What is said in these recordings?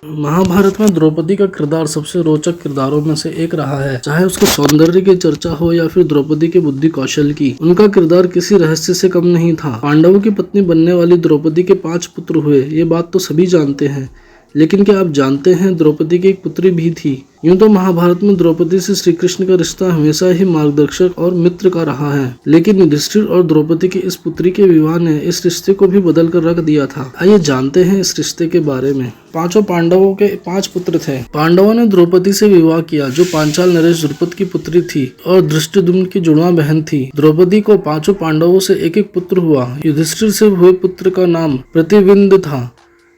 महाभारत में द्रौपदी का किरदार सबसे रोचक किरदारों में से एक रहा है। चाहे उसके सौंदर्य की चर्चा हो या फिर द्रौपदी के बुद्धि कौशल की, उनका किरदार किसी रहस्य से कम नहीं था। पांडवों की पत्नी बनने वाली द्रौपदी के 5 पुत्र हुए, ये बात तो सभी जानते हैं, लेकिन क्या आप जानते हैं द्रौपदी की एक पुत्री भी थी। यूं तो महाभारत में द्रौपदी से श्री कृष्ण का रिश्ता हमेशा ही मार्गदर्शक और मित्र का रहा है, लेकिन युधिष्ठिर और द्रौपदी की इस पुत्री के विवाह ने इस रिश्ते को भी बदल कर रख दिया था। आइए जानते हैं इस रिश्ते के बारे में। 5 पांडवों के 5 पुत्र थे। पांडवों ने द्रौपदी से विवाह किया, जो पांचाल नरेश द्रुपद की पुत्री थी और धृष्टद्युम्न की जुड़वा बहन थी। द्रौपदी को 5 पांडवों से एक एक पुत्र हुआ। युधिष्ठिर से हुए पुत्र का नाम प्रतिविंद था।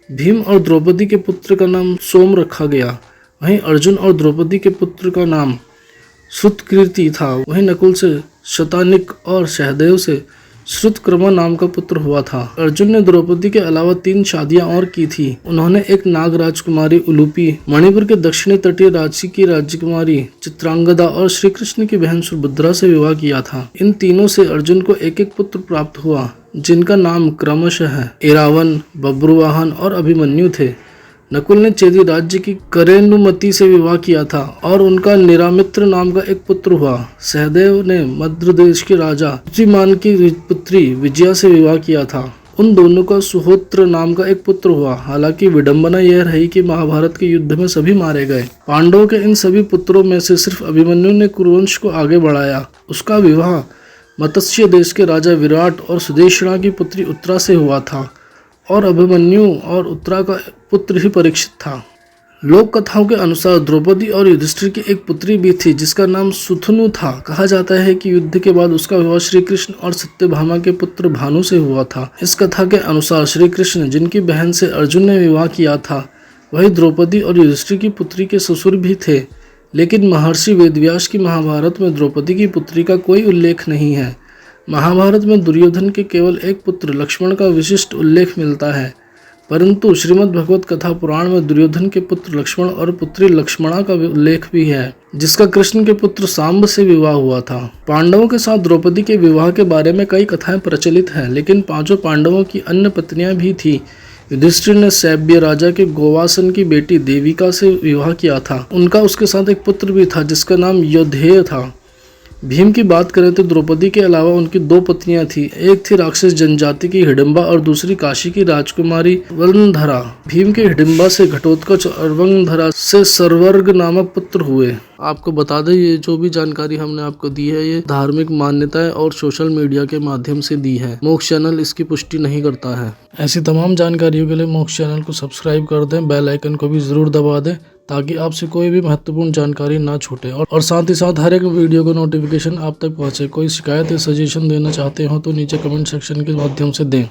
भीम और द्रौपदी के पुत्र का नाम सोम रखा गया। वहीं अर्जुन और द्रौपदी के पुत्र का नाम श्रुतकीर्ति था। वहीं नकुल से शतानिक और सहदेव से श्रुतकर्मा नाम का पुत्र हुआ था। अर्जुन ने द्रौपदी के अलावा 3 शादियां और की थी। उन्होंने एक नाग राजकुमारी उलूपी, मणिपुर के दक्षिणी तटीय राज्य की राजकुमारी चित्रांगदा और श्री कृष्ण की बहन सुभद्रा से विवाह किया था। इन तीनों से अर्जुन को एक एक पुत्र प्राप्त हुआ, जिनका नाम क्रमशः इरावन, बब्रुवाहन और अभिमन्यु थे। नकुल ने चेदी राज्य की करेनुमति से विवाह किया था और उनका निरामित्र नाम का एक पुत्र हुआ। सहदेव ने मद्र देश के राजा श्रीमान की पुत्री विजया से विवाह किया था। उन दोनों का सुहोत्र नाम का एक पुत्र हुआ। हालांकि विडंबना यह रही कि महाभारत के युद्ध में सभी मारे गए। पांडवों के इन सभी पुत्रों में से सिर्फ अभिमन्यु ने कुरुवंश को आगे बढ़ाया। उसका विवाह मत्स्य देश के राजा विराट और सुदेशना की पुत्री उत्तरा से हुआ था और अभिमन्यु और उत्तरा का पुत्र ही परीक्षित था। लोक कथाओं के अनुसार द्रौपदी और युधिष्ठिर की एक पुत्री भी थी, जिसका नाम सुथनु था। कहा जाता है कि युद्ध के बाद उसका विवाह श्री कृष्ण और सत्यभामा के पुत्र भानु से हुआ था। इस कथा के अनुसार श्री कृष्ण, जिनकी बहन से अर्जुन ने विवाह किया था, वही द्रौपदी और युधिष्ठिर की पुत्री के ससुर भी थे। लेकिन महर्षि वेदव्यास की महाभारत में द्रौपदी की पुत्री का कोई उल्लेख नहीं है। महाभारत में दुर्योधन के केवल एक पुत्र लक्ष्मण का विशिष्ट उल्लेख मिलता है, परंतु श्रीमद् भगवत कथा पुराण में दुर्योधन के पुत्र लक्ष्मण और पुत्री लक्ष्मणा का उल्लेख भी है, जिसका कृष्ण के पुत्र सांब से विवाह हुआ था। पांडवों के साथ द्रौपदी के विवाह के बारे में कई कथाएं प्रचलित हैं, लेकिन 5 पांडवों की अन्य पत्नियां भी थी। युधिष्ठिर ने सैब्य राजा के गोवासन की बेटी देविका से विवाह किया था। उनका उसके साथ एक पुत्र भी था, जिसका नाम योधेय था। भीम की बात करें तो द्रौपदी के अलावा उनकी 2 पत्नियां थी। एक थी राक्षस जनजाति की हिडिंबा और दूसरी काशी की राजकुमारी वंधरा। भीम के हिडिंबा से घटोत्कच और वंधरा से सर्वर्ग नामक पुत्र हुए। आपको बता दें, ये जो भी जानकारी हमने आपको दी है, ये धार्मिक मान्यताएं और सोशल मीडिया के माध्यम से दी है। मोक्ष चैनल इसकी पुष्टि नहीं करता है। ऐसी तमाम जानकारियों के लिए मोक्ष चैनल को सब्सक्राइब कर दें, बेल आइकन को भी जरूर दबा दें, ताकि आपसे कोई भी महत्वपूर्ण जानकारी ना छूटे और साथ ही साथ हर एक वीडियो का नोटिफिकेशन आप तक पहुंचे। कोई शिकायत या सजेशन देना चाहते हो तो नीचे कमेंट सेक्शन के माध्यम से दें।